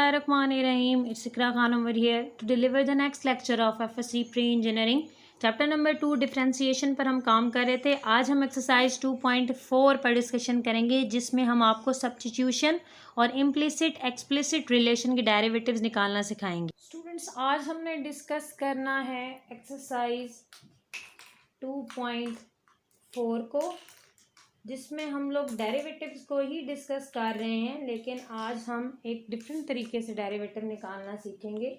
Bismillahirrahmanirrahim. It's Ikra Khan over here to deliver the next lecture of FSC Pre-Engineering. Chapter number 2 differentiation पर हम काम कर रहे थे. आज हम एक्सरसाइज 2.4 पर डिस्कशन करेंगे, जिसमें हम आपको सब्स्टिट्यूशन और इम्प्लिसिट एक्सप्लिसिट रिलेशन के डेरिवेटिव्स निकालना सिखाएंगे. स्टूडेंट्स, आज हमने डिस्कस करना है एक्सरसाइज 2.4 को, जिसमें हम लोग डेरिवेटिव्स को ही डिस्कस कर रहे हैं, लेकिन आज हम एक डिफरेंट तरीके से डेरिवेटिव निकालना सीखेंगे.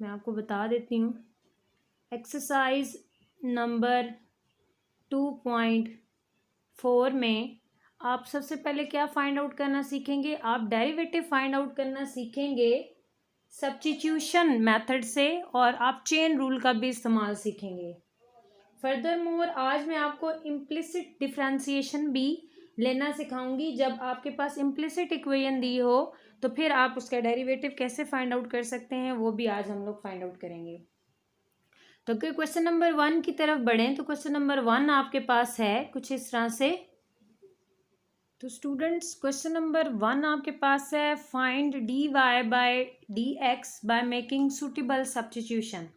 मैं आपको बता देती हूँ. एक्सरसाइज नंबर 2.4 में आप सबसे पहले क्या फाइंड आउट करना सीखेंगे? आप डेरिवेटिव फाइंड आउट करना सीखेंगे सब्स्टिट्यूशन मेथड से, और आप चेन रूल का भी इस्तेमाल सीखेंगे. फर्दरमोर आज मैं आपको इम्प्लिसिट डिफ्रेंसिएशन भी लेना सिखाऊंगी. जब आपके पास इम्प्लिसिट इक्वेशन दी हो तो फिर आप उसका डेरिवेटिव कैसे फाइंड आउट कर सकते हैं, वो भी आज हम लोग फाइंड आउट करेंगे. तो अगर क्वेश्चन नंबर 1 की तरफ बढ़ें तो क्वेश्चन नंबर 1 आपके पास है कुछ इस तरह से. तो स्टूडेंट्स, क्वेश्चन नंबर 1 आपके पास है find dy by dx by making suitable substitution.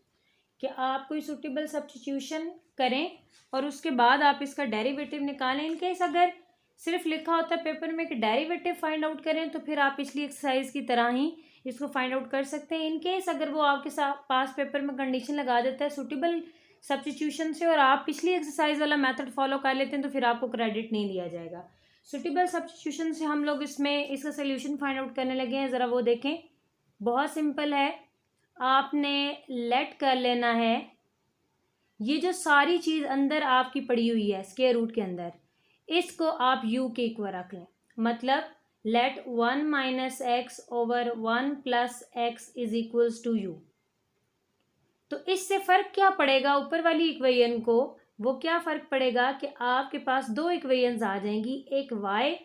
कि आप कोई सुटेबल सब्स्टिट्यूशन करें और उसके बाद आप इसका डेरिवेटिव निकालें. इनकेस अगर सिर्फ लिखा होता है पेपर में कि डेरिवेटिव फाइंड आउट करें तो फिर आप पिछली एक्सरसाइज की तरह ही इसको फाइंड आउट कर सकते हैं. इनकेस अगर वो आपके पास पेपर में कंडीशन लगा देता है सुटेबल सब्स्टिट्यूशन से और आप पिछली एक्सरसाइज वाला मेथड फॉलो कर लेते हैं तो फिर आपको क्रेडिट नहीं दिया जाएगा. सुटेबल सब्स्टिट्यूशन से हम लोग इसमें इसका सोल्यूशन फाइंड आउट करने लगे हैं. ज़रा वो देखें, बहुत सिंपल है. आपने लेट कर लेना है ये जो सारी चीज़ अंदर आपकी पड़ी हुई है स्क्वायर रूट के अंदर, इसको आप u के इक्वल रख लें. मतलब let 1 minus x over 1 plus X is equals to U. तो इससे फ़र्क क्या पड़ेगा ऊपर वाली इक्वेशन को? वो क्या फ़र्क पड़ेगा कि आपके पास दो इक्वेशंस आ जाएंगी. एक y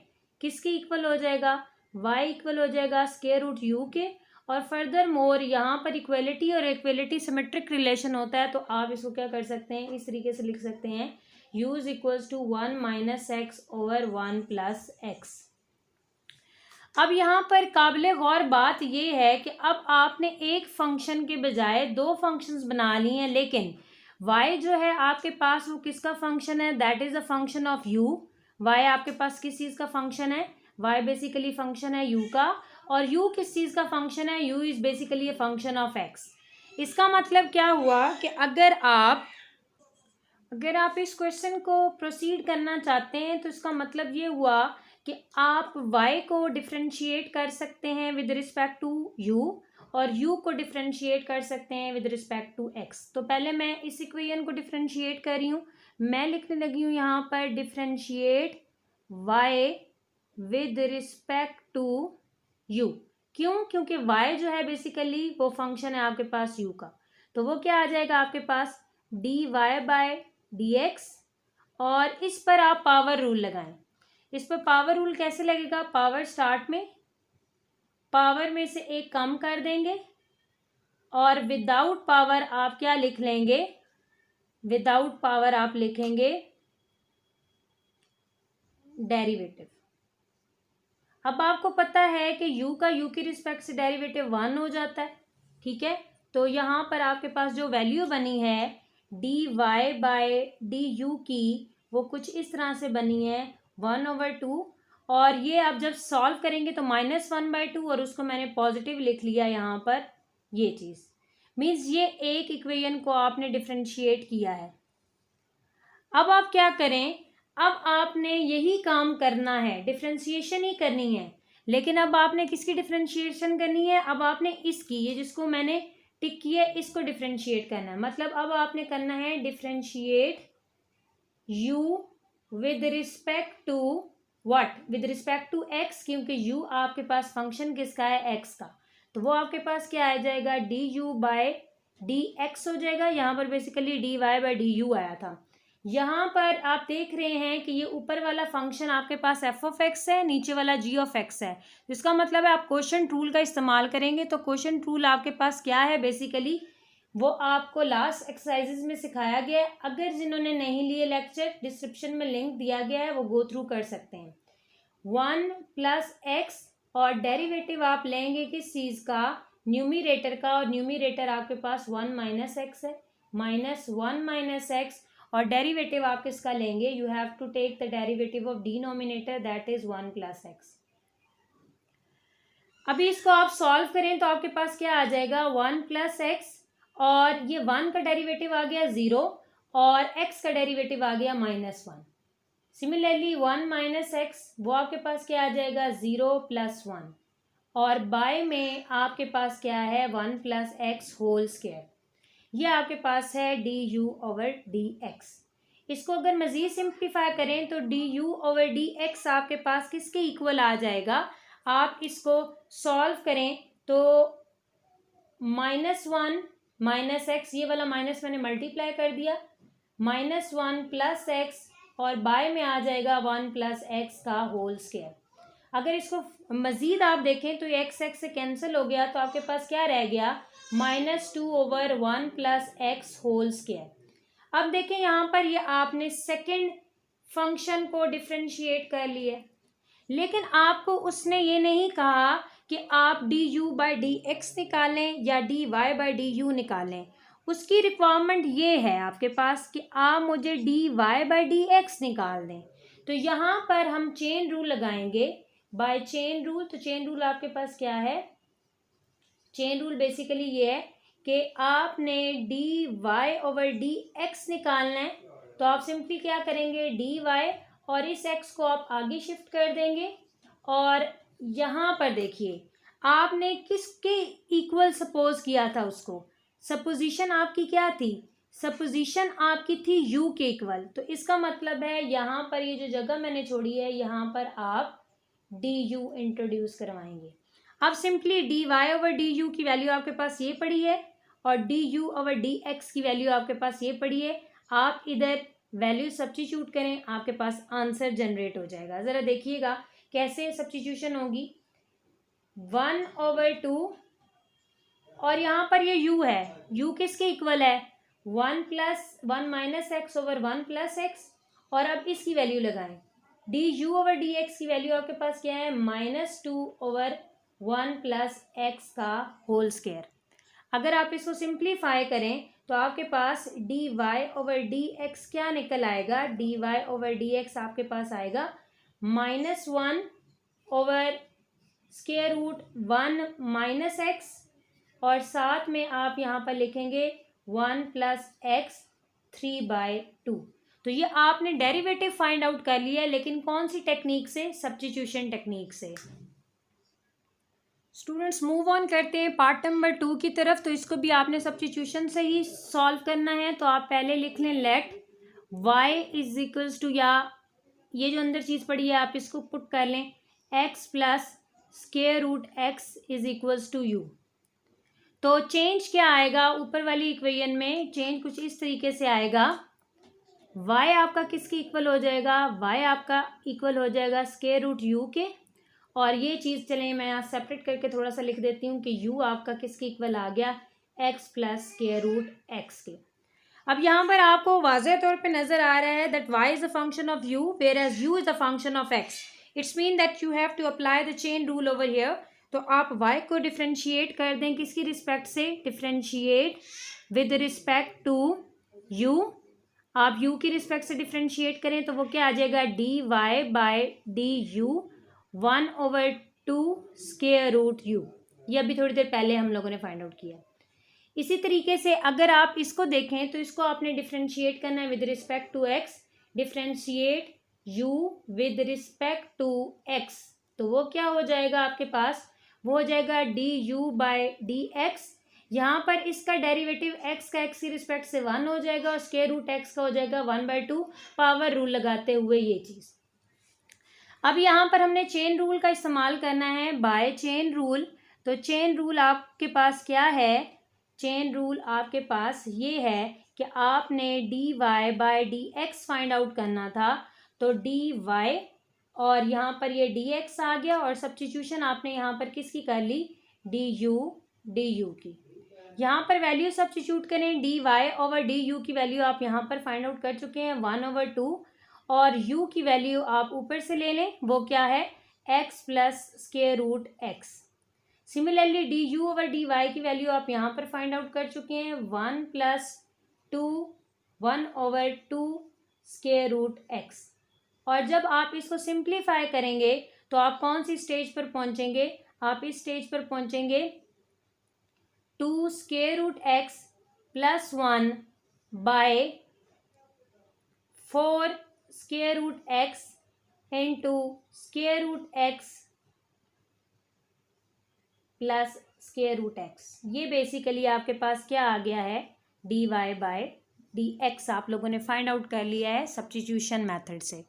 किसके इक्वल हो जाएगा? y इक्वल हो जाएगा स्क्वायर रूट u के. और फर्दर मोर यहाँ पर इक्वलिटी और इक्वलिटी सिमेट्रिक रिलेशन होता है, तो आप इसको क्या कर सकते हैं, इस तरीके से लिख सकते हैं u is equals to 1 minus x over 1 plus X. अब यहाँ पर काबिले गौर बात ये है कि अब आपने एक फंक्शन के बजाय दो फंक्शंस बना लिए हैं, लेकिन y जो है आपके पास वो किसका फंक्शन है? That is a function of u. y आपके पास किस चीज़ का फंक्शन है? y बेसिकली फंक्शन है u का. और u किस चीज़ का फंक्शन है? u is basically a function of x. इसका मतलब क्या हुआ कि अगर आप इस क्वेश्चन को प्रोसीड करना चाहते हैं तो इसका मतलब ये हुआ कि आप y को डिफ्रेंशिएट कर सकते हैं विद रिस्पेक्ट टू u और u को डिफ्रेंशिएट कर सकते हैं विद रिस्पेक्ट टू x. तो पहले मैं इस इक्वेशन को डिफ्रेंशिएट कर रही हूँ. मैं लिखने लगी हूँ यहाँ पर differentiate y with respect to u. क्यों? क्योंकि y जो है बेसिकली वो फंक्शन है आपके पास u का. तो वो क्या आ जाएगा आपके पास? dy by dx. और इस पर आप पावर रूल लगाएं. इस पर पावर रूल कैसे लगेगा? पावर स्टार्ट में पावर में से एक कम कर देंगे और विदाउट पावर आप क्या लिख लेंगे? विदाउट पावर आप लिखेंगे डेरिवेटिव. अब आपको पता है कि u का u की रिस्पेक्ट से डेरिवेटिव 1 हो जाता है. ठीक है, तो यहाँ पर आपके पास जो वैल्यू बनी है dy बाय du की, वो कुछ इस तरह से बनी है 1/2. और ये आप जब सॉल्व करेंगे तो -1/2 और उसको मैंने पॉजिटिव लिख लिया यहाँ पर. ये चीज़ मीन्स ये एक इक्वेशन को आपने डिफ्रेंशिएट किया है. अब आप क्या करें? अब आपने यही काम करना है, डिफ्रेंशिएशन ही करनी है. लेकिन अब आपने किसकी डिफ्रेंशिएशन करनी है? अब आपने इसकी, ये जिसको मैंने टिक किया है, इसको डिफ्रेंशिएट करना है. मतलब अब आपने करना है differentiate u with respect to what? With respect to x. क्योंकि u आपके पास फंक्शन किसका है? x का. तो वो आपके पास क्या आ जाएगा? du बाय dx हो जाएगा. यहाँ पर बेसिकली dy बाय du आया था. यहाँ पर आप देख रहे हैं कि ये ऊपर वाला फंक्शन आपके पास f ऑफ x है, नीचे वाला g ऑफ x है. इसका मतलब है आप क्वोशंट रूल का इस्तेमाल करेंगे. तो क्वोशंट रूल आपके पास क्या है? बेसिकली वो आपको लास्ट एक्सरसाइजेज में सिखाया गया है. अगर जिन्होंने नहीं लिए लेक्चर, डिस्क्रिप्शन में लिंक दिया गया है, वो गो थ्रू कर सकते हैं. 1 प्लस एक्स और डेरिवेटिव आप लेंगे किस चीज़ का, न्यूमिरेटर का, और न्यूमिरेटर आपके पास 1 माइनस एक्स है, -1 माइनस एक्स, और डेरिवेटिव आप किसका लेंगे, you have to take the derivative of denominator that is 1 plus X. अभी इसको आप सॉल्व करें तो आपके पास क्या आ जाएगा, 1 प्लस एक्स, और ये 1 का डेरिवेटिव आ गया 0, और x का डेरिवेटिव आ गया -1। सिमिलरली 1 माइनस एक्स वो आपके पास क्या आ जाएगा, 0 प्लस 1, और बाय में आपके पास क्या है, 1 प्लस एक्स होल स्क्वायर। ये आपके पास है D you over D x. इसको अगर मज़ीद सिंप्लीफाई करें तो D you over D x आपके पास किसके इक्वल आ जाएगा, आप इसको सॉल्व करें तो -1 माइनस एक्स, ये वाला माइनस मैंने मल्टीप्लाई कर दिया, -1 प्लस एक्स, और बाय में आ जाएगा 1 प्लस एक्स का होल स्क्वायर। अगर इसको मज़ीद आप देखें तो ये एक्स एक्स से कैंसिल हो गया, तो आपके पास क्या रह गया, -2 over 1 plus X whole square. अब देखें यहाँ पर ये आपने सेकंड फंक्शन को डिफ्रेंशिएट कर लिया, लेकिन आपको उसने ये नहीं कहा कि आप D you by D X निकालें या D Y by D U निकालें। उसकी रिक्वायरमेंट ये है आपके पास कि आप मुझे D Y by D X निकाल दें। तो यहाँ पर हम चेन रूल लगाएंगे, बाय चेन रूल। तो चेन रूल आपके पास क्या है, चेन रूल बेसिकली ये है कि आपने D Y over D X निकालना है, तो आप सिंपली क्या करेंगे, डी वाई, और इस एक्स को आप आगे शिफ्ट कर देंगे, और यहाँ पर देखिए आपने किसके इक्वल सपोज किया था उसको, सपोजिशन आपकी क्या थी, सपोजिशन आपकी थी u के इक्वल। तो इसका मतलब है यहाँ पर ये जो जगह मैंने छोड़ी है, यहाँ पर आप डी यू इंट्रोड्यूस करवाएंगे। अब simply D Y over D you की वैल्यू आपके पास ये पड़ी है, और D you over D x की वैल्यू आपके पास ये पड़ी है। आप इधर वैल्यू सब्स्टिट्यूट करें, आपके पास आंसर जनरेट हो जाएगा। ज़रा देखिएगा कैसे सब्स्टिट्यूशन होगी, 1/2, और यहाँ पर ये u है, u किसके इक्वल है, 1 minus x over 1 plus x, और अब इसकी वैल्यू लगाएं, d you over D x की वैल्यू आपके पास क्या है, -2 ओवर 1 प्लस एक्स का होल स्क्वायर। अगर आप इसको सिंप्लीफाई करें तो आपके पास d Y over D x क्या निकल आएगा, d Y over D x आपके पास आएगा -1 over square root 1 minus x, और साथ में आप यहाँ पर लिखेंगे 1 प्लस एक्स 3/2। तो ये आपने डेरिवेटिव फाइंड आउट कर लिया है, लेकिन कौन सी टेक्निक से, सब्स्टिट्यूशन टेक्निक से। स्टूडेंट्स मूव ऑन करते हैं पार्ट नंबर 2 की तरफ। तो इसको भी आपने सब्स्टिट्यूशन से ही सॉल्व करना है। तो आप पहले लिख लें let y is equals to, या ये जो अंदर चीज़ पड़ी है आप इसको पुट कर लें, x plus square root x is equals to U. तो चेंज क्या आएगा ऊपर वाली इक्वेशन में, चेंज कुछ इस तरीके से आएगा, y आपका किसके इक्वल हो जाएगा, y आपका इक्वल हो जाएगा स्क्वायर रूट u के, और ये चीज़ चलें मैं यहाँ सेपरेट करके थोड़ा सा लिख देती हूँ कि u आपका किसके इक्वल आ गया, x plus square root x के। अब यहाँ पर आपको वाज़ेह तौर पे नज़र आ रहा है that y is a function of u where as u is a function of x। It's mean that you have to apply the chain rule over here. तो आप y को डिफ्रेंशिएट कर दें किसकी रिस्पेक्ट से, differentiate with respect to u। आप u की respect से डिफ्रेंशिएट करें तो वो क्या आ जाएगा, d Y by D u 1/2 square root u। ये अभी थोड़ी देर पहले हम लोगों ने फाइंड आउट किया। इसी तरीके से अगर आप इसको देखें तो इसको आपने डिफ्रेंशिएट करना है with respect to x, differentiate u with respect to x, तो वो क्या हो जाएगा आपके पास, वो हो जाएगा d you by D x. यहाँ पर इसका डेरिवेटिव x का x की रिस्पेक्ट से 1 हो जाएगा, और स्क्वायर रूट x का हो जाएगा 1/2, पावर रूल लगाते हुए ये चीज़। अब यहाँ पर हमने चेन रूल का इस्तेमाल करना है, बाय चेन रूल। तो चेन रूल आपके पास क्या है, चेन रूल आपके पास ये है कि आपने D Y by D x find out करना था। तो डी वाई, और यहाँ पर ये डी एक्स आ गया, और सब्स्टिट्यूशन आपने यहाँ पर किसकी कर ली, डी यू की। यहाँ पर वैल्यू सब्स्टिट्यूट करें, d Y over D you की वैल्यू आप यहाँ पर फाइंड आउट कर चुके हैं 1/2, और u की वैल्यू आप ऊपर से ले लें, वो क्या है, x plus square root x. Similarly d you over d y की वैल्यू आप यहाँ पर फाइंड आउट कर चुके हैं, 1 plus 2 1 over 2 square root x. और जब आप इसको सिंप्लीफाई करेंगे तो आप कौन सी स्टेज पर पहुंचेंगे? आप इस स्टेज पर पहुंचेंगे 2 square root x plus 1 by 4 square root x into square root x plus square root x. ये बेसिकली आपके पास क्या आ गया है? D y by d x आप लोगों ने फाइंड आउट कर लिया है सब्स्टिट्यूशन मेथड से।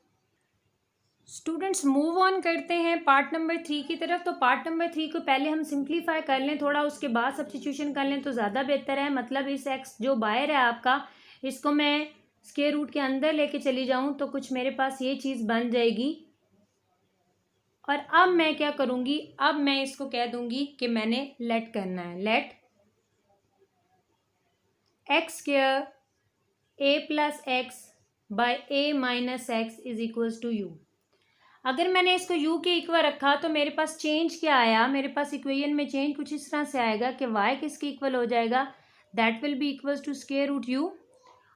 स्टूडेंट्स मूव ऑन करते हैं पार्ट नंबर 3 की तरफ। तो पार्ट नंबर 3 को पहले हम सिंप्लीफाई कर लें थोड़ा, उसके बाद सब्स्टिट्यूशन कर लें तो ज़्यादा बेहतर है। मतलब इस एक्स जो बाहर है आपका, इसको मैं स्क्वायर रूट के अंदर लेके चली जाऊं तो कुछ मेरे पास ये चीज़ बन जाएगी। और अब मैं क्या करूंगी? अब मैं इसको कह दूंगी कि मैंने लेट करना है, let x square a plus x by a minus x is equals to u. अगर मैंने इसको u के इक्वल रखा तो मेरे पास चेंज क्या आया? मेरे पास इक्वेशन में चेंज कुछ इस तरह से आएगा कि y किसके इक्वल हो जाएगा? That will be equals to square root u।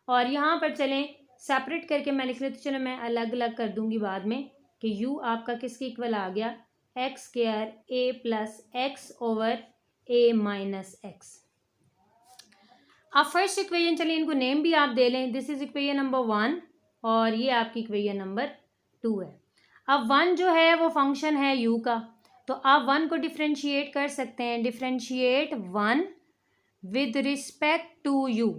और यहाँ पर चलें सेपरेट करके मैं लिख लेती हूँ, चलो मैं अलग अलग कर दूंगी बाद में कि u आपका किसके इक्वल आ गया? X square a plus x over A minus x. अब फर्स्ट इक्वेशन चलिए इनको नेम भी आप दे लें, दिस इज इक्वेशन नंबर 1 और ये आपकी इक्वेशन नंबर 2 है। अब 1 जो है वो फंक्शन है u का, तो आप 1 को डिफ्रेंशिएट कर सकते हैं, differentiate 1 with respect to u।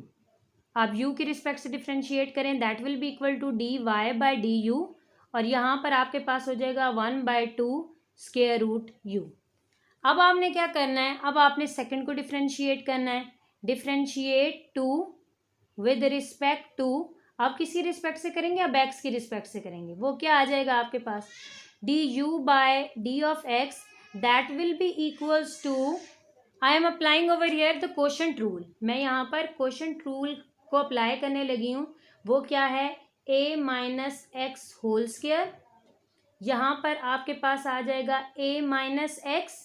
आप u की रिस्पेक्ट से डिफ्रेंशिएट करें, that will be equal to d Y by D u. और यहाँ पर आपके पास हो जाएगा 1/2 स्क्वायर रूट u। अब आपने क्या करना है? अब आपने सेकंड को डिफ्रेंशिएट करना है, डिफ्रेंशिएट 2 विद रिस्पेक्ट टू, आप किसी रिस्पेक्ट से करेंगे? अब एक्स की रिस्पेक्ट से करेंगे। वो क्या आ जाएगा आपके पास? D u by d of x, that will be equals to, I am applying over here the quotient rule. मैं यहाँ पर कोशेंट रूल को अप्लाई करने लगी हूँ। वो क्या है? ए माइनस एक्स होल स्क्वायर। यहाँ पर आपके पास आ जाएगा ए माइनस एक्स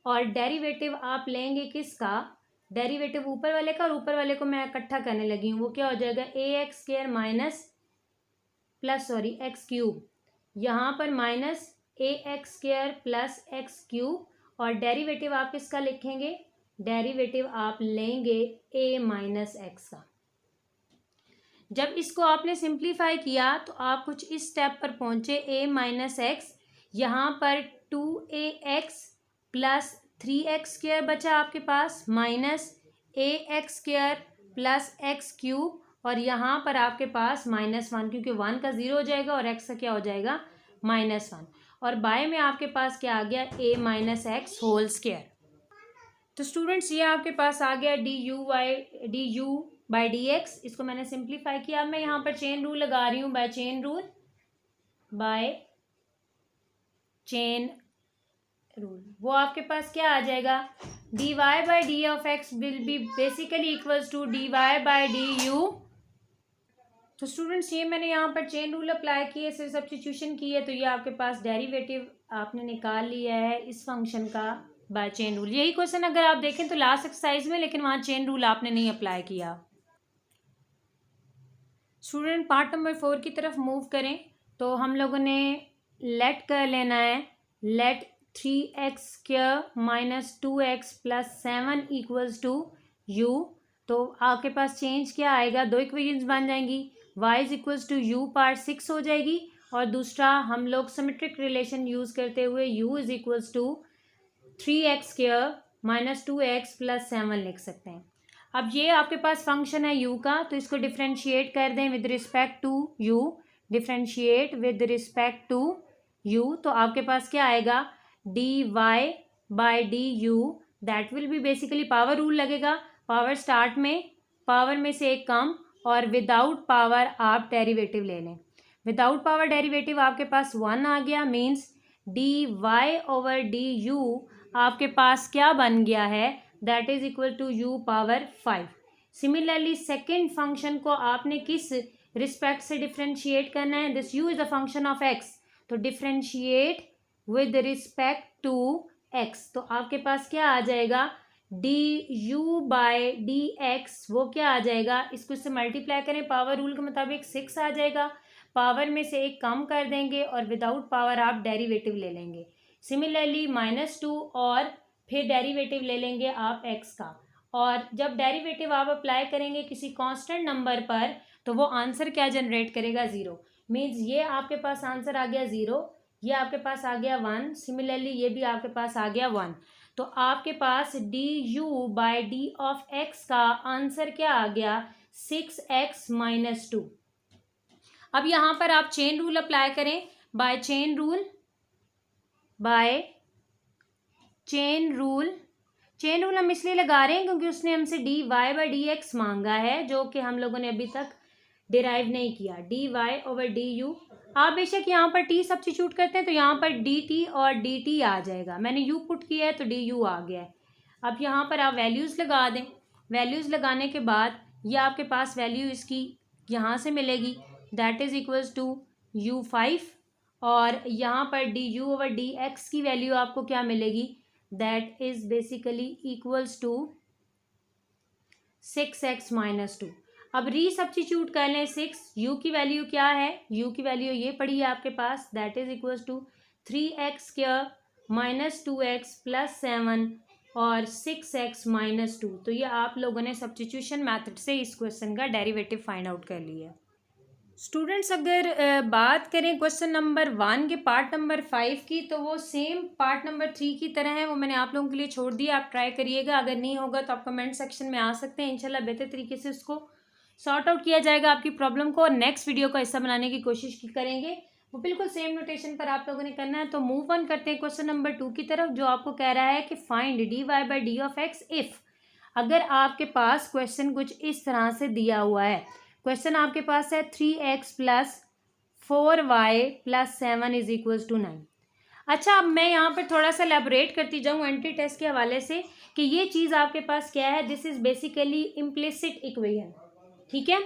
और डेरिवेटिव आप लेंगे किसका? डेरिवेटिव ऊपर वाले का, और ऊपर वाले को मैं इकट्ठा करने लगी हूँ। वो क्या हो जाएगा? A x square minus plus sorry x cube, यहाँ पर minus a x square plus x cube. और डेरिवेटिव आप किसका लिखेंगे? डेरिवेटिव आप लेंगे ए माइनस एक्स का। जब इसको आपने सिंप्लीफाई किया तो आप कुछ इस स्टेप पर पहुंचे, ए माइनस एक्स, यहाँ पर 2ax प्लस 3x स्क्वायर बचा आपके पास, minus a x square plus x cube, और यहाँ पर आपके पास -1 क्योंकि 1 का 0 हो जाएगा और x का क्या हो जाएगा? -1। और बाय में आपके पास क्या आ गया? a minus x whole square. तो स्टूडेंट्स ये आपके पास आ गया d you by D x. इसको मैंने सिंप्लीफाई किया। अब मैं यहाँ पर चेन रूल लगा रही हूँ, बाय चेन रूल वो आपके पास क्या आ जाएगा? D Y by d of x will be basically equals to d Y by D u. तो स्टूडेंट्स ये मैंने यहाँ पर चेन रूल अप्लाई किए, फिर सब्स्टिट्यूशन की है, तो ये आपके पास डेरिवेटिव आपने निकाल लिया है इस फंक्शन का बाय चेन रूल। यही क्वेश्चन अगर आप देखें तो लास्ट एक्सरसाइज में, लेकिन वहाँ चेन रूल आपने नहीं अप्लाई किया। स्टूडेंट पार्ट नंबर 4 की तरफ मूव करें तो हम लोगों ने लेट कर लेना है, let 3x square minus 2x plus 7 equals to u। तो आपके पास चेंज क्या आएगा? दो इक्वेशंस बन जाएंगी, y is equals to u power 6 हो जाएगी, और दूसरा हम लोग सिमेट्रिक रिलेशन यूज़ करते हुए u is equals to 3x square minus 2x plus 7 लिख सकते हैं। अब ये आपके पास फंक्शन है u का, तो इसको डिफ्रेंशिएट कर दें with respect to u, differentiate with respect to u। तो आपके पास क्या आएगा? D Y by D u, that will be basically power rule लगेगा, पावर स्टार्ट में, पावर में से एक कम, और विदाउट पावर आप डेरिवेटिव ले लें। विदाउट पावर डेरिवेटिव आपके पास 1 आ गया, means d Y over D u आपके पास क्या बन गया है? That is equal to u power 5। Similarly second function को आपने किस रिस्पेक्ट से डिफ्रेंशिएट करना है? This u is a function of x, तो differentiate with respect to x. तो आपके पास क्या आ जाएगा, d u by d x, वो क्या आ जाएगा, इसको इससे मल्टीप्लाई करें, पावर रूल के मुताबिक 6 आ जाएगा, पावर में से एक कम कर देंगे और विदाउट पावर आप डेरिवेटिव ले लेंगे। सिमिलरली -2 और फिर डेरिवेटिव ले लेंगे आप एक्स का, और जब डेरिवेटिव आप अप्लाई करेंगे किसी कांस्टेंट नंबर पर तो वो आंसर क्या जनरेट करेगा, 0। मीन्स ये आपके पास आंसर आ गया 0, ये आपके पास आ गया 1, सिमिलरली ये भी आपके पास आ गया 1। तो आपके पास d u by d of x का आंसर क्या आ गया, 6x - 2। अब यहाँ पर आप चेन रूल अप्लाई करें, by chain rule, chain rule हम इसलिए लगा रहे हैं क्योंकि उसने हमसे dy बाय dx मांगा है, जो कि हम लोगों ने अभी तक डिराइव नहीं किया। dy/du, आप बेशक यहाँ पर t सब्स्टिट्यूट करते हैं तो यहाँ पर dt और dt आ जाएगा, मैंने u पुट किया है तो du आ गया है। अब यहाँ पर आप वैल्यूज़ लगा दें, वैल्यूज़ लगाने के बाद ये आपके पास वैल्यू इसकी यहाँ से मिलेगी, that is equals to u5, और यहाँ पर du/dx की वैल्यू आपको क्या मिलेगी, that is basically equals to 6x - 2। अब री सब्स्टिट्यूट कर लें 6, u की वैल्यू क्या है, u की वैल्यू ये पड़ी है आपके पास, that is equals to 3x² - 2x + 7 और 6x - 2। तो ये आप लोगों ने सब्स्टिट्यूशन मेथड से इस क्वेश्चन का डेरिवेटिव फाइंड आउट कर लिया है। स्टूडेंट्स अगर बात करें क्वेश्चन नंबर 1 के पार्ट नंबर 5 की, तो वो सेम पार्ट नंबर 3 की तरह है, वो मैंने आप लोगों के लिए छोड़ दिया, आप ट्राई करिएगा, अगर नहीं होगा तो आप कमेंट सेक्शन में आ सकते हैं, इंशाल्लाह बेहतर तरीके से उसको सॉर्ट आउट किया जाएगा आपकी प्रॉब्लम को, और नेक्स्ट वीडियो का हिस्सा बनाने की कोशिश करेंगे। वो बिल्कुल सेम नोटेशन पर आप लोगों ने करना है। तो मूव ऑन करते हैं क्वेश्चन नंबर 2 की तरफ, जो आपको कह रहा है कि find dy/d of x if. अगर आपके पास क्वेश्चन कुछ इस तरह से दिया हुआ है, क्वेश्चन आपके पास है 3x + 4y + 7 = 9। अच्छा, अब मैं यहाँ पर थोड़ा सा एलैबोरेट करती जाऊँ एंट्री टेस्ट के हवाले से कि ये चीज़ आपके पास क्या है, this is basically implicit equation, ठीक है।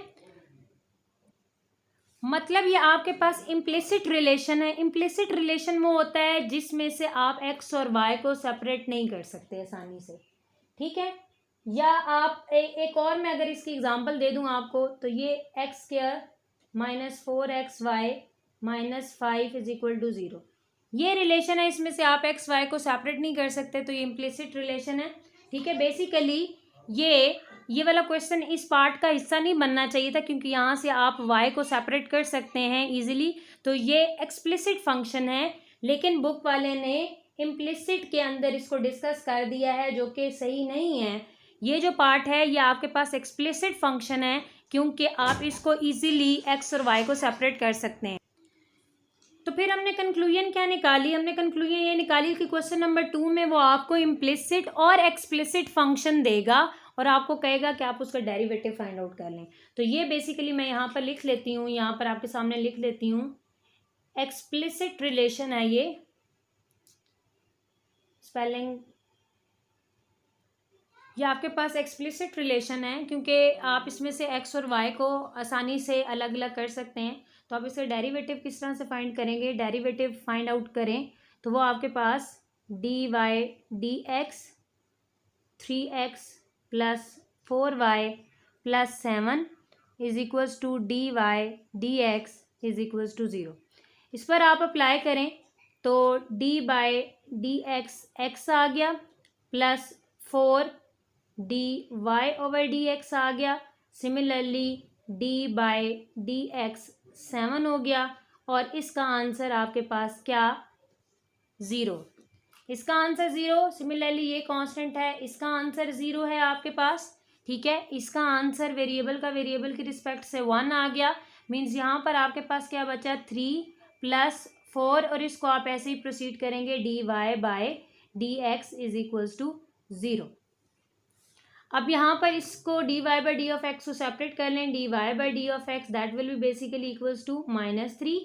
मतलब ये आपके पास इम्प्लिसिट रिलेशन है। इम्प्लिसिट रिलेशन वो होता है जिसमें से आप x और y को सेपरेट नहीं कर सकते आसानी से, ठीक है। या आप एक और मैं अगर इसकी एग्जांपल दे दूं आपको, तो ये x² - 4xy - 5 = 0, ये रिलेशन है, इसमें से आप एक्स वाई को सेपरेट नहीं कर सकते, तो ये इम्प्लिसिट रिलेशन है, ठीक है। बेसिकली ये वाला क्वेश्चन इस पार्ट का हिस्सा नहीं बनना चाहिए था, क्योंकि यहाँ से आप y को सेपरेट कर सकते हैं इजीली, तो ये एक्सप्लिसिट फंक्शन है, लेकिन बुक वाले ने इम्प्लिसिट के अंदर इसको डिस्कस कर दिया है, जो कि सही नहीं है। ये जो पार्ट है ये आपके पास एक्सप्लिसिट फंक्शन है, क्योंकि आप इसको इजीली x और y को सेपरेट कर सकते हैं। तो फिर हमने कंक्लूजन क्या निकाली, हमने कंक्लूजन ये निकाली कि क्वेश्चन नंबर 2 में वो आपको इम्प्लिसिट और एक्सप्लिसिट फंक्शन देगा और आपको कहेगा कि आप उसका डेरिवेटिव फाइंड आउट कर लें। तो ये बेसिकली मैं यहाँ पर लिख लेती हूँ, यहाँ पर आपके सामने लिख लेती हूँ, एक्सप्लिसिट रिलेशन है ये, स्पेलिंग ये आपके पास एक्सप्लिसिट रिलेशन है, क्योंकि आप इसमें से x और y को आसानी से अलग अलग कर सकते हैं। तो आप इसका डेरिवेटिव किस तरह से फाइंड करेंगे, डेरिवेटिव फाइंड आउट करें तो वो आपके पास dy/dx 3x + 4y + 7 = dy/dx = 0। इस पर आप अप्लाई करें तो d/dx x आ गया, प्लस 4dy/dx आ गया, सिमिलरली d/dx 7 हो गया, और इसका आंसर आपके पास क्या, 0। इसका आंसर 0, सिमिलरली ये कांस्टेंट है, इसका आंसर 0 है आपके पास, ठीक है। इसका आंसर वेरिएबल का वेरिएबल की रिस्पेक्ट से 1 आ गया, मीन्स यहाँ पर आपके पास क्या बचा, 3 + 4, और इसको आप ऐसे ही प्रोसीड करेंगे dy/dx = 0। अब यहाँ पर इसको dy/d ऑफ x को सेपरेट कर लें, dy/d of x that will be basically equals to -3,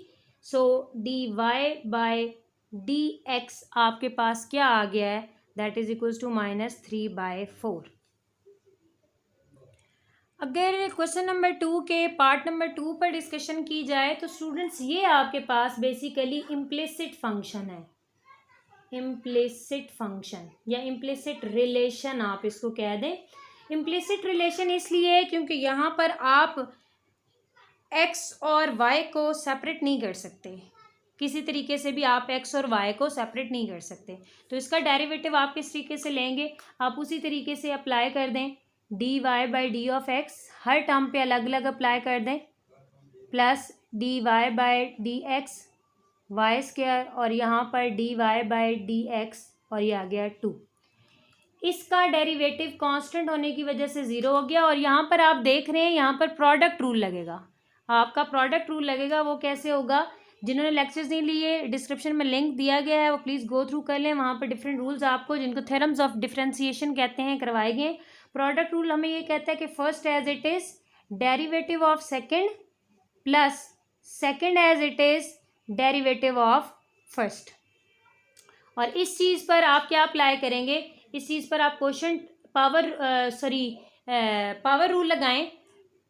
so dy/dx आपके पास क्या आ गया है, दैट इज इक्वल्स टू -3/4। अगर क्वेश्चन नंबर 2 के पार्ट नंबर 2 पर डिस्कशन की जाए तो स्टूडेंट्स ये आपके पास बेसिकली इम्प्लिसिट फंक्शन है, इम्प्लिसिट फंक्शन या इम्प्लिसिट रिलेशन आप इसको कह दें। इम्प्लिसिट रिलेशन इसलिए क्योंकि यहाँ पर आप एक्स और वाई को सेपरेट नहीं कर सकते, किसी तरीके से भी आप एक्स और वाई को सेपरेट नहीं कर सकते। तो इसका डेरिवेटिव आप किस तरीके से लेंगे, आप उसी तरीके से अप्लाई कर दें, d Y by d of x हर टर्म पे अलग अलग अप्लाई कर दें, plus d Y by D x y square और यहाँ पर d Y by D x और ये आ गया 2। इसका डेरिवेटिव कांस्टेंट होने की वजह से 0 हो गया। और यहाँ पर आप देख रहे हैं यहाँ पर प्रोडक्ट रूल लगेगा, आपका प्रोडक्ट रूल लगेगा। वो कैसे होगा, जिन्होंने लेक्चर्स नहीं लिए डिस्क्रिप्शन में लिंक दिया गया है वो प्लीज़ गो थ्रू कर लें, वहाँ पर डिफरेंट रूल्स आपको जिनको थ्योरम्स ऑफ डिफरेंशिएशन कहते हैं करवाए गए। प्रोडक्ट रूल हमें ये कहता है कि first as it is derivative of second plus second as it is derivative of first. और इस चीज़ पर आप क्या अप्लाई करेंगे, इस चीज़ पर आप क्वोशंट पावर रूल लगाएं।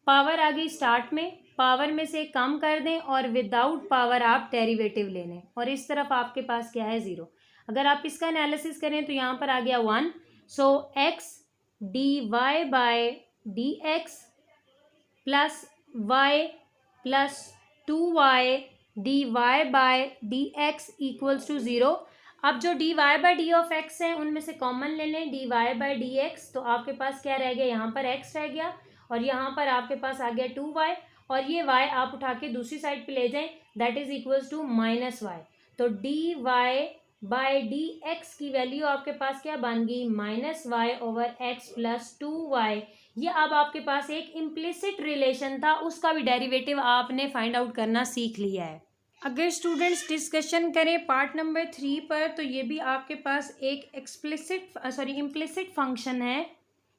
पावर आ गई स्टार्ट में, पावर में से कम कर दें और विदाउट पावर आप डेरिवेटिव ले लें और इस तरफ आपके पास क्या है 0। अगर आप इसका एनालिसिस करें तो यहाँ पर आ गया 1। So x d y by d x plus y plus 2y d y by d x equals to 0। अब जो d Y by d of x है उनमें से कॉमन ले लें, d Y by D x, तो आपके पास क्या रह गया, यहाँ पर x रह गया और यहाँ पर आपके पास आ गया 2y और ये y आप उठा के दूसरी साइड पे ले जाएं, that is equals to -y। तो d Y by D x की वैल्यू आपके पास क्या बन गई, -y over x plus 2y। ये अब आपके पास एक इम्प्लिसिट रिलेशन था, उसका भी डेरिवेटिव आपने फाइंड आउट करना सीख लिया है। अगर स्टूडेंट्स डिस्कशन करें पार्ट नंबर 3 पर, तो ये भी आपके पास एक इम्प्लिसिट फंक्शन है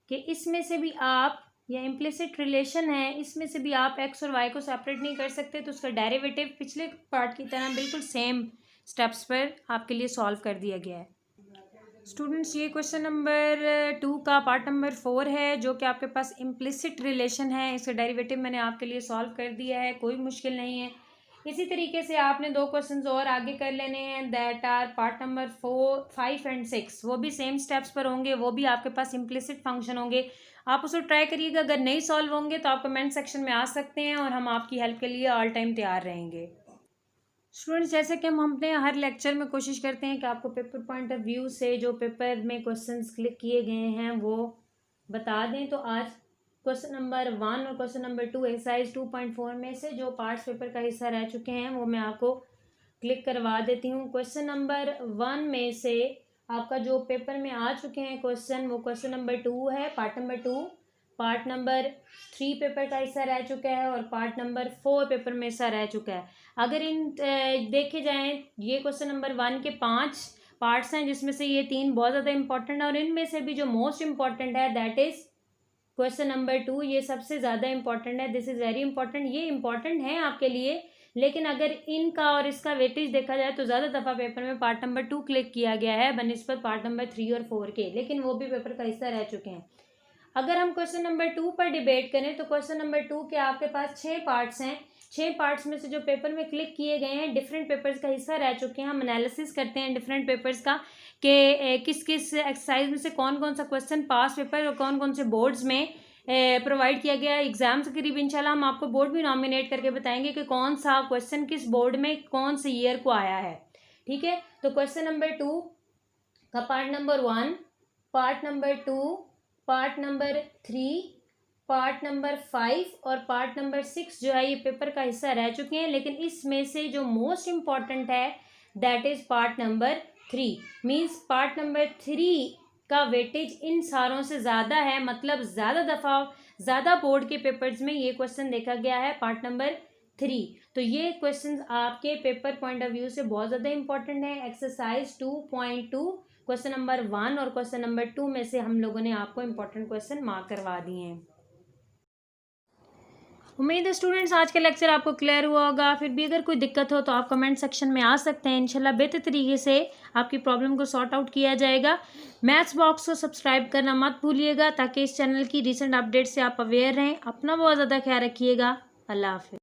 कि इसमें से भी आप, या इम्प्लिसिट रिलेशन है, इसमें से भी आप एक्स और वाई को सेपरेट नहीं कर सकते। तो उसका डेरिवेटिव पिछले पार्ट की तरह बिल्कुल सेम स्टेप्स पर आपके लिए सॉल्व कर दिया गया है। स्टूडेंट्स ये क्वेश्चन नंबर 2 का पार्ट नंबर 4 है जो कि आपके पास इम्प्लिसिट रिलेशन है। इसका डेरिवेटिव मैंने आपके लिए सॉल्व कर दिया है, कोई मुश्किल नहीं है। इसी तरीके से आपने 2 क्वेश्चंस और आगे कर लेने हैं, that are part number 4, 5 and 6। वो भी सेम स्टेप्स पर होंगे, वो भी आपके पास इम्प्लिसिट फंक्शन होंगे। आप उसको ट्राई करिएगा, अगर नहीं सॉल्व होंगे तो आप कमेंट सेक्शन में आ सकते हैं और हम आपकी हेल्प के लिए ऑल टाइम तैयार रहेंगे। स्टूडेंट्स जैसे कि हम अपने हर लेक्चर में कोशिश करते हैं कि आपको पेपर पॉइंट ऑफ व्यू से जो पेपर में क्वेश्चंस क्लिक किए गए हैं वो बता दें। तो आज क्वेश्चन नंबर 1 और क्वेश्चन नंबर 2 एक्सरसाइज 2.4 में से जो पार्ट्स पेपर का हिस्सा रह चुके हैं वो मैं आपको क्लिक करवा देती हूँ। क्वेश्चन नंबर 1 में से आपका जो पेपर में आ चुके हैं क्वेश्चन, वो क्वेश्चन नंबर 2 है, part number 2। Part number 3 paper का हिस्सा रह चुका है और पार्ट नंबर 4 पेपर में हिस्सा रह चुका है। अगर इन देखे जाएं, ये क्वेश्चन नंबर 1 के 5 पार्ट्स हैं जिसमें से ये 3 बहुत ज़्यादा इंपॉर्टेंट है और इनमें से भी जो मोस्ट इंपॉर्टेंट है दैट इज़ क्वेश्चन नंबर 2। ये सबसे ज़्यादा इंपॉर्टेंट है, दिस इज़ वेरी इंपॉर्टेंट। ये इंपॉर्टेंट है आपके लिए, लेकिन अगर इनका और इसका वेटेज देखा जाए तो ज़्यादा दफ़ा पेपर में पार्ट नंबर 2 क्लिक किया गया है बनिस्बत पार्ट नंबर 3 और 4 के, लेकिन वो भी पेपर का हिस्सा रह चुके हैं। अगर हम क्वेश्चन नंबर 2 पर डिबेट करें तो क्वेश्चन नंबर 2 के आपके पास 6 पार्ट्स हैं। 6 पार्ट्स में से जो पेपर में क्लिक किए गए हैं डिफरेंट पेपर्स का हिस्सा रह चुके हैं। हम एनालिसिस करते हैं डिफरेंट पेपर्स का कि किस किस एक्सरसाइज में से कौन कौन सा क्वेश्चन पास पेपर और कौन कौन से बोर्ड्स में प्रोवाइड किया गया है। एग्जाम्स के करीब इंशाल्लाह हम आपको बोर्ड भी नॉमिनेट करके बताएंगे कि कौन सा क्वेश्चन किस बोर्ड में कौन से ईयर को आया है। ठीक है, तो क्वेश्चन नंबर 2 का part number 1, part number 2, part number 3, part number 5 और पार्ट नंबर 6 जो है ये पेपर का हिस्सा रह चुके हैं, लेकिन इसमें से जो मोस्ट इम्पॉर्टेंट है that is part number 3। Means part number 3 का वेटेज इन सारों से ज़्यादा है, मतलब ज़्यादा दफ़ा ज़्यादा बोर्ड के पेपर्स में ये क्वेश्चन देखा गया है पार्ट नंबर 3। तो ये क्वेश्चन आपके पेपर पॉइंट ऑफ व्यू से बहुत ज़्यादा इंपॉर्टेंट है। एक्सरसाइज 2.2 क्वेश्चन नंबर 1 और क्वेश्चन नंबर 2 में से हम लोगों ने आपको इम्पोर्टेंट क्वेश्चन मार्क करवा दिए हैं। उम्मीद है स्टूडेंट्स आज का लेक्चर आपको क्लियर हुआ होगा। फिर भी अगर कोई दिक्कत हो तो आप कमेंट सेक्शन में आ सकते हैं, इंशाल्लाह बेहतर तरीके से आपकी प्रॉब्लम को सॉर्ट आउट किया जाएगा। मैथ्स बॉक्स को सब्सक्राइब करना मत भूलिएगा ताकि इस चैनल की रिसेंट अपडेट से आप अवेयर रहें। अपना बहुत ज़्यादा ख्याल रखिएगा। अल्लाह हाफिज़।